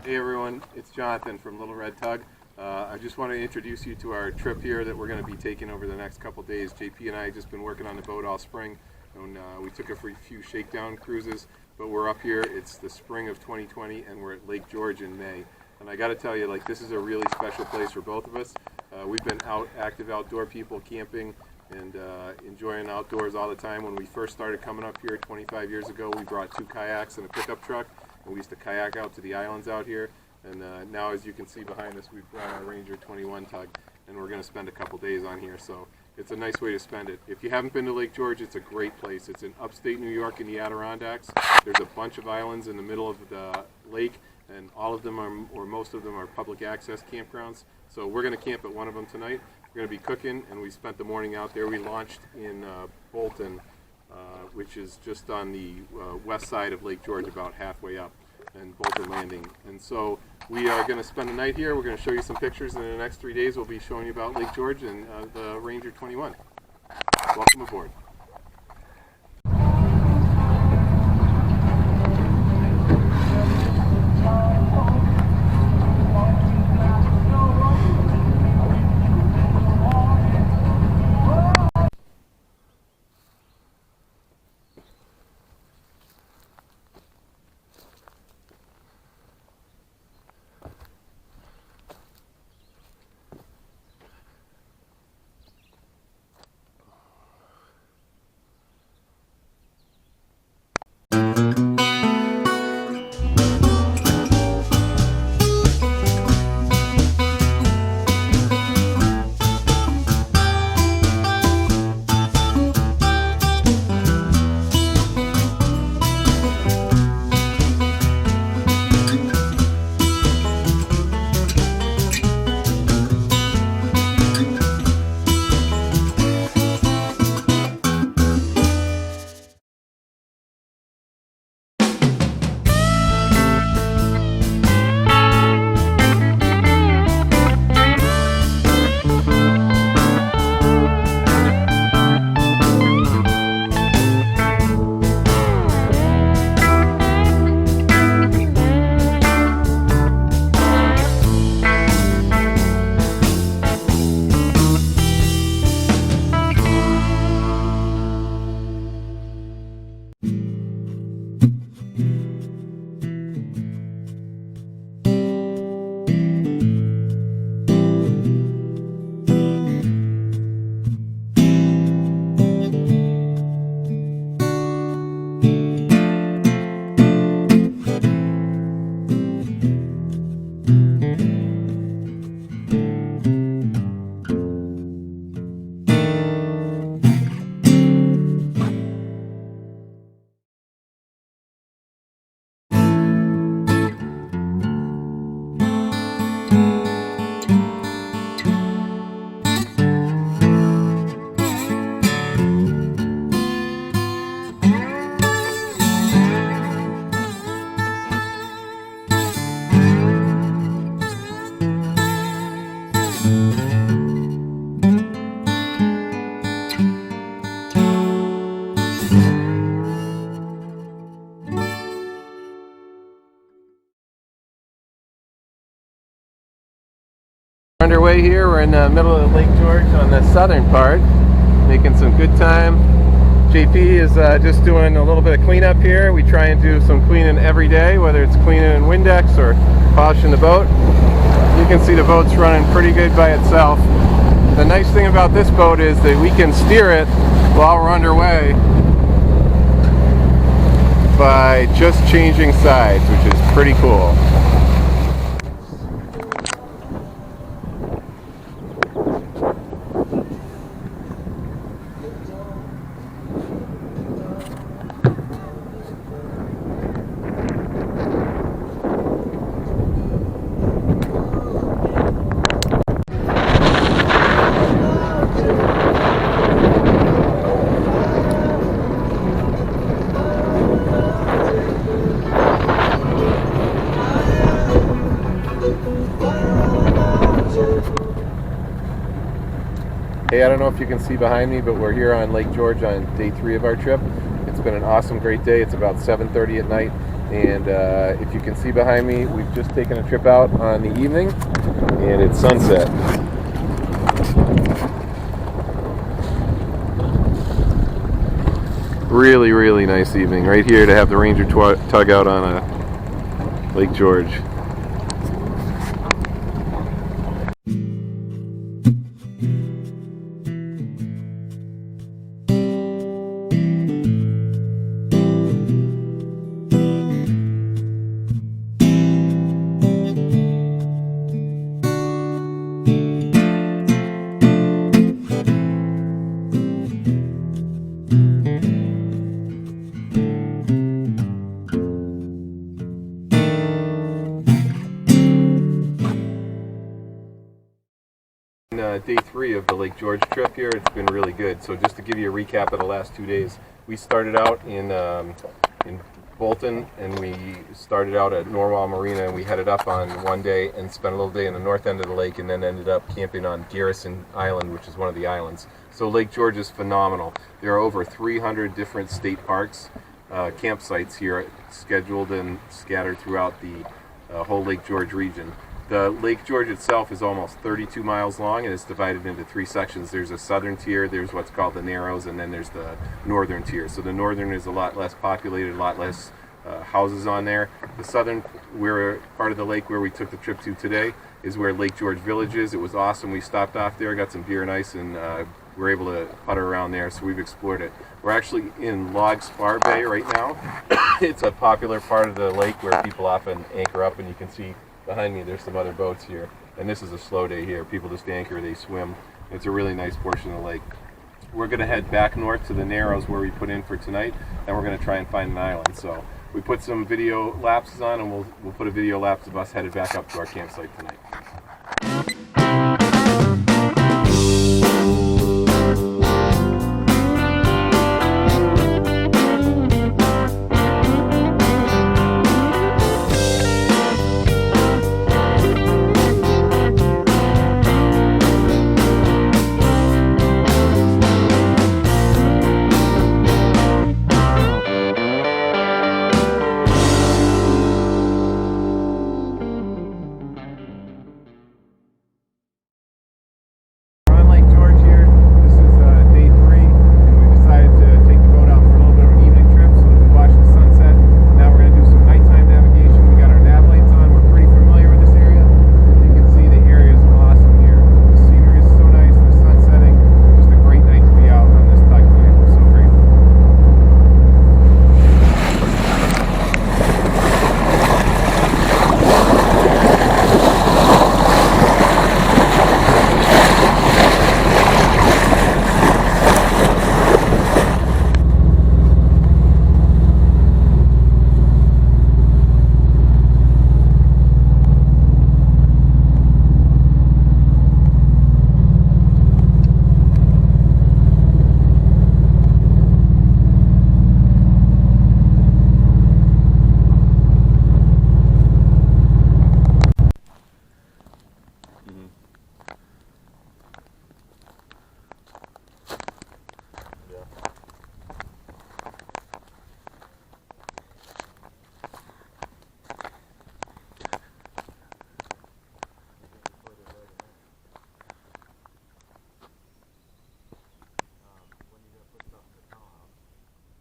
Hey everyone, it's Jonathan from Little Red Tug. I just want to introduce you to our trip here that we're going to be taking over the next couple days. JP and I have just been working on the boat all spring, and we took a few shakedown cruises, but we're up here. It's the spring of 2020, and we're at Lake George in May. And I got to tell you, like, this is a really special place for both of us. We've been active outdoor people, camping and enjoying outdoors all the time. When we first started coming up here 25 years ago, we brought 2 kayaks and a pickup truck. And we used to kayak out to the islands out here, and now, as you can see behind us, we've brought our Ranger 21 tug, and we're going to spend a couple days on here, so it's a nice way to spend it. If you haven't been to Lake George, it's a great place. It's in upstate New York in the Adirondacks. There's a bunch of islands in the middle of the lake, and all of them are, or most of them are, public access campgrounds. So we're going to camp at one of them tonight. We're going to be cooking, and we spent the morning out there. We launched in Bolton, which is just on the west side of Lake George, about halfway up, and Bolton Landing. And so we are going to spend the night here. We're going to show you some pictures, and in the next 3 days we'll be showing you about Lake George and the Ranger 21. Welcome aboard. Underway here. We're in the middle of Lake George on the southern part, making some good time. JP is just doing a little bit of cleanup here. We try and do some cleaning every day, whether it's cleaning in Windex or polishing the boat. You can see the boat's running pretty good by itself. The nice thing about this boat is that we can steer it while we're underway by just changing sides, which is pretty cool. Hey, I don't know if you can see behind me, but we're here on Lake George on day 3 of our trip. It's been an awesome, great day. It's about 7:30 at night. And if you can see behind me, we've just taken a trip out on the evening, and it's sunset. Really, really nice evening right here to have the Ranger tug out on Lake George. Day 3 of the Lake George trip here. It's been really good. So just to give you a recap of the last 2 days, we started out in Bolton, and we started out at Norwalk Marina, and we headed up on one day and spent a little day in the north end of the lake, and then ended up camping on Garrison Island, which is one of the islands. So Lake George is phenomenal. There are over 300 different state parks, campsites here scheduled and scattered throughout the whole Lake George region. The Lake George itself is almost 32 miles long, and it's divided into 3 sections. There's a southern tier, there's what's called the Narrows, and then there's the northern tier. So the northern is a lot less populated, a lot less houses on there. The southern, where part of the lake where we took the trip to today, is where Lake George Village is. It was awesome. We stopped off there, got some beer and ice, and we were able to putter around there, so we've explored it. We're actually in Log Spar Bay right now. It's a popular part of the lake where people often anchor up, and you can see behind me there's some other boats here, and this is a slow day here. People just anchor, they swim. It's a really nice portion of the lake. We're going to head back north to the Narrows where we put in for tonight, and we're going to try and find an island. So we put some video lapses on, and we'll put a video lapse of us headed back up to our campsite tonight.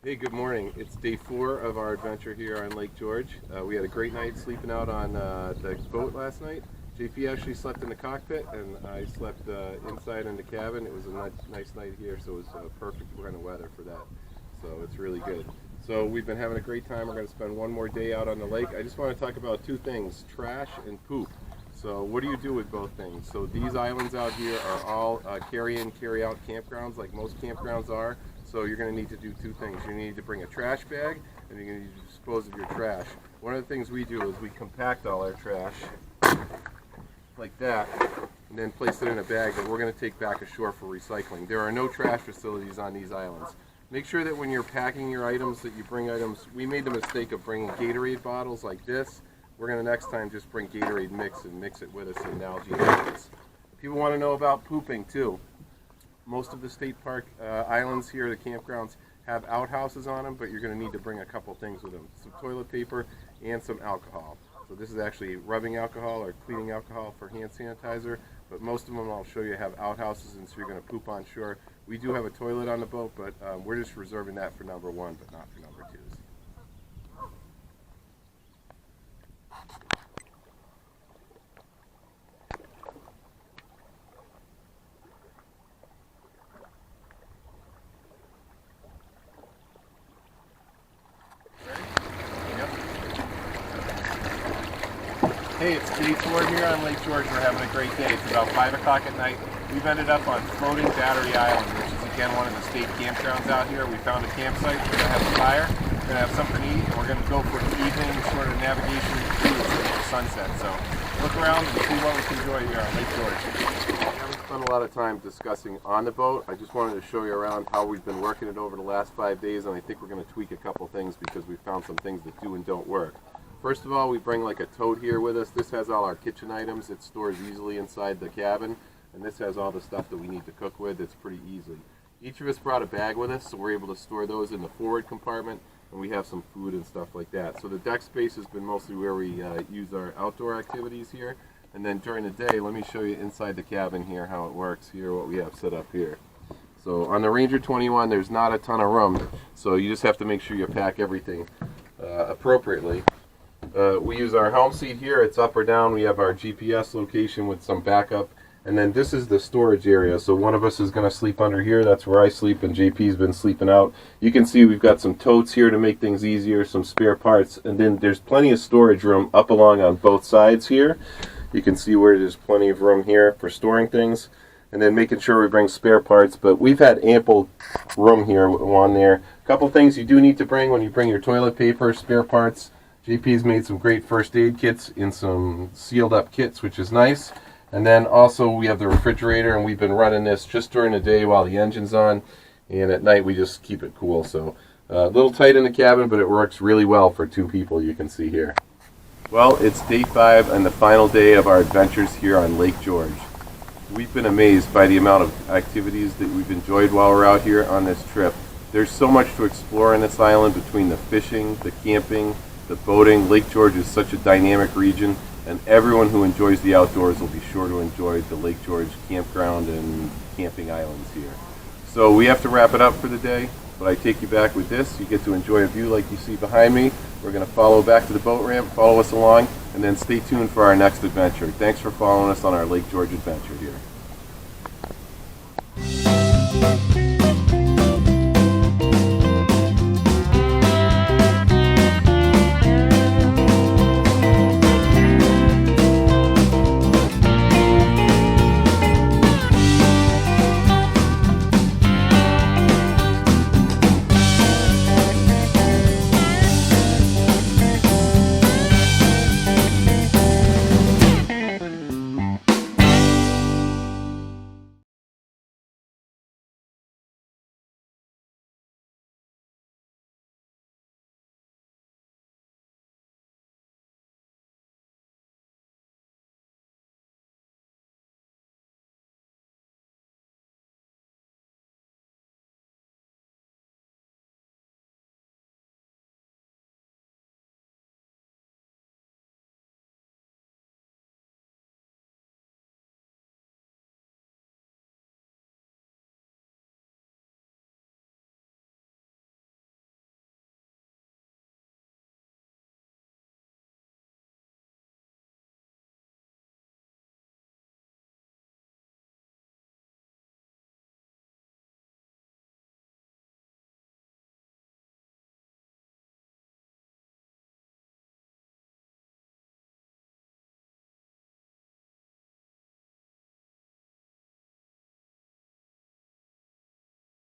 Hey, good morning. It's day 4 of our adventure here on Lake George. We had a great night sleeping out on the boat last night. JP actually slept in the cockpit, and I slept inside in the cabin. It was a nice night here, so it was perfect kind of weather for that. So it's really good. So we've been having a great time. We're going to spend one more day out on the lake. I just want to talk about 2 things, trash and poop. So what do you do with both things? So these islands out here are all carry-in, carry-out campgrounds like most campgrounds are. So you're going to need to do 2 things. You need to bring a trash bag, and you're going to need to dispose of your trash. One of the things we do is we compact all our trash like that, and then place it in a bag that we're going to take back ashore for recycling. There are no trash facilities on these islands. Make sure that when you're packing your items that you bring items. We made the mistake of bringing Gatorade bottles like this. We're going to next time just bring Gatorade mix and mix it with us in Nalgene bags. People want to know about pooping too. Most of the state park islands here, the campgrounds, have outhouses on them, but you're going to need to bring a couple things with them. Some toilet paper and some alcohol. So this is actually rubbing alcohol or cleaning alcohol for hand sanitizer, but most of them I'll show you have outhouses, and so you're going to poop on shore. We do have a toilet on the boat, but we're just reserving that for number 1, but not for number 2s. Hey, it's Jay Ford here on Lake George. We're having a great day. It's about 5 o'clock at night. We've ended up on Floating Battery Island, which is again one of the state campgrounds out here. We found a campsite. We're going to have a fire. We're going to have something to eat, and we're going to go for an evening sort of navigation cruise at sunset. So look around and see what we can enjoy here on Lake George. I haven't spent a lot of time discussing on the boat. I just wanted to show you around how we've been working it over the last 5 days, and I think we're going to tweak a couple things because we found some things that do and don't work. First of all, we bring like a tote here with us. This has all our kitchen items. It stores easily inside the cabin, and this has all the stuff that we need to cook with. It's pretty easy. Each of us brought a bag with us, so we're able to store those in the forward compartment, and we have some food and stuff like that. So the deck space has been mostly where we use our outdoor activities here, and then during the day, let me show you inside the cabin here how it works here, what we have set up here. So on the Ranger 21, there's not a ton of room, so you just have to make sure you pack everything appropriately. We use our helm seat here. It's up or down. We have our GPS location with some backup. And then this is the storage area. So one of us is going to sleep under here. That's where I sleep, and JP's been sleeping out. You can see we've got some totes here to make things easier, some spare parts. And then there's plenty of storage room up along on both sides here. You can see where there's plenty of room here for storing things. And then making sure we bring spare parts. But we've had ample room here on there. A couple things you do need to bring when you bring your toilet paper, spare parts. JP's made some great first aid kits in some sealed up kits, which is nice. And then also we have the refrigerator, and we've been running this just during the day while the engine's on, and at night we just keep it cool. So a little tight in the cabin, but it works really well for 2 people, you can see here. Well, it's day 5 and the final day of our adventures here on Lake George. We've been amazed by the amount of activities that we've enjoyed while we're out here on this trip. There's so much to explore on this island between the fishing, the camping, the boating. Lake George is such a dynamic region, and everyone who enjoys the outdoors will be sure to enjoy the Lake George campground and camping islands here. So we have to wrap it up for the day, but I take you back with this. You get to enjoy a view like you see behind me. We're going to follow back to the boat ramp, follow us along, and then stay tuned for our next adventure. Thanks for following us on our Lake George adventure here.